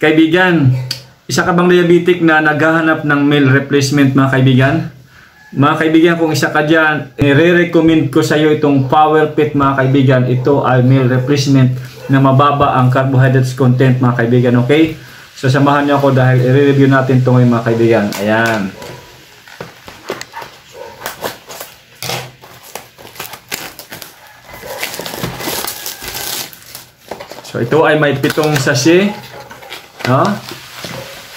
Kaibigan, isa ka bang diabetic na naghahanap ng meal replacement mga kaibigan? Mga kaibigan, kung isa ka dyan, i-recommend ko sa iyo itong Power Fit mga kaibigan. Ito ay meal replacement na mababa ang carbohydrates content mga kaibigan, okay? So samahan niyo ako dahil i-review natin ito ngayon mga kaibigan. Ayan. So ito ay may 7 sachet. No?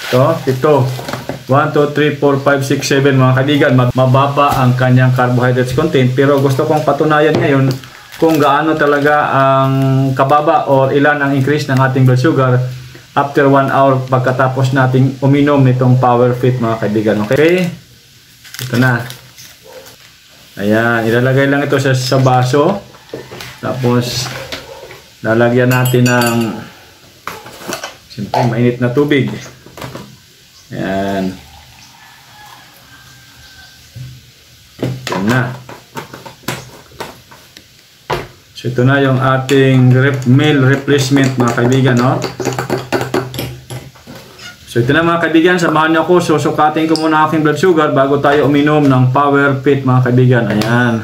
Ito, 7. 1, 2, 3, 4, 5, 6, 7 mga kaibigan. Mababa ang kanyang carbohydrates content. Pero gusto kong patunayan ngayon kung gaano talaga ang kababa or ilan ang increase ng ating blood sugar after 1 hour pagkatapos nating uminom nitong Power Fit mga kaibigan. Okay? Ito na. Ayan. Ilalagay lang ito sa baso. Tapos lalagyan natin ng siyempre mainit na tubig. Ayan. Yan na. So ito na yung ating meal replacement mga kaibigan, no? So ito na mga kaibigan, samahan niyo ako. Susukatin ko muna aking blood sugar bago tayo uminom ng Power Fit mga kaibigan. Ayan.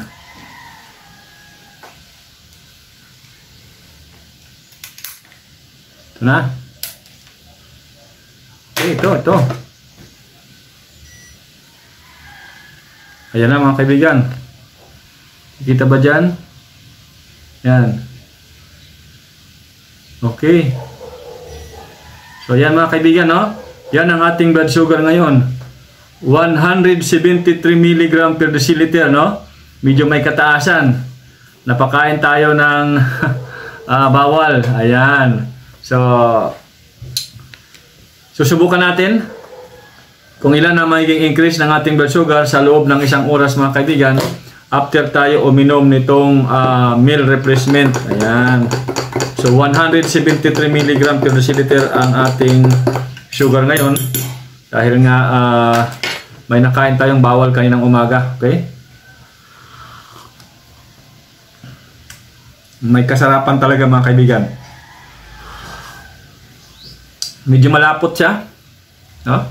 Ito na. Okay, ito. Ayan na mga kaibigan. Kita ba dyan? Yan. Okay. So yan mga kaibigan, no? Yan ang ating blood sugar ngayon. 173 mg per deciliter, no? Medyo may kataasan. Napakain tayo ng bawal. Ayan. So susubukan natin kung ilan ang magiging increase ng ating blood sugar sa loob ng 1 oras mga kaibigan after tayo uminom nitong meal replacement. Ayan. So 173 mg per deciliter ang ating sugar ngayon dahil nga may nakain tayong bawal kaninang umaga. Okay? May kasarapan talaga mga kaibigan. Medyo malapot siya, no?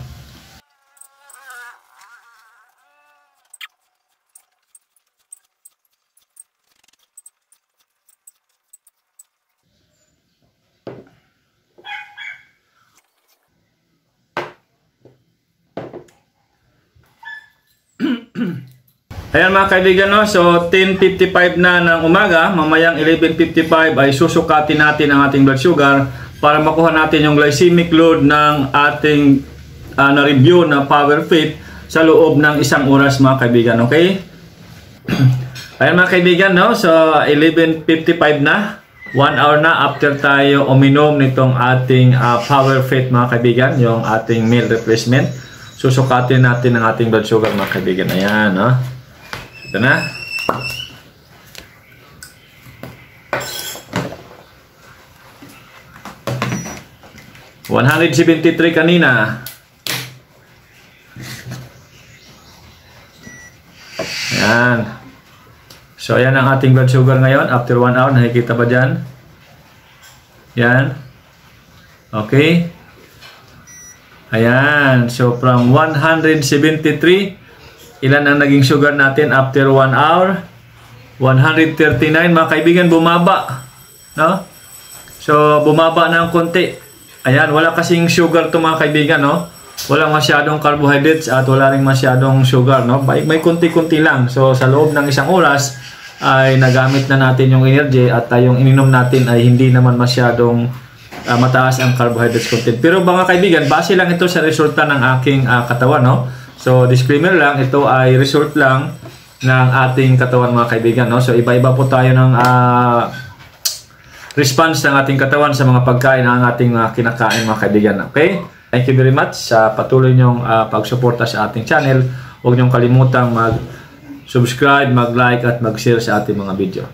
Ayan mga kaibigan, no? So 10:55 na ng umaga, mamayang 11:55 ay susukatin natin ang ating blood sugar para makuha natin yung glycemic load ng ating na-review na Power Fit sa loob ng 1 oras mga kaibigan, okay? Ayan mga kaibigan, no? So 11:55 na, 1 hour na after tayo uminom nitong ating Power Fit mga kaibigan, yung ating meal replacement. Susukatin natin ang ating blood sugar mga kaibigan. Ayan, no? Ito na. $173 kanina. Ayan. So, ayan ang ating blood sugar ngayon after 1 hour. Nakikita ba dyan? Yan. Okay. Ayan. So, from 173, ilan ang naging sugar natin after 1 hour? 139. Mga kaibigan, bumaba. No? So, bumaba na ng konti. Ayan, wala kasing sugar to mga kaibigan, no? Walang masyadong carbohydrates at wala ring masyadong sugar, no? May konti-konti lang. So, sa loob ng 1 oras ay nagamit na natin yung energy at yung ininom natin ay hindi naman masyadong mataas ang carbohydrates content. Pero mga kaibigan, base lang ito sa resulta ng aking katawan, no? So, disclaimer lang, ito ay result lang ng ating katawan mga kaibigan, no? So, iba-iba po tayo ng response ng ating katawan sa mga pagkain ng ating kinakain mga kaibigan. Okay? Thank you very much sa patuloy nyong pagsuporta sa ating channel. Huwag nyong kalimutang mag-subscribe, mag-like at mag-share sa ating mga video.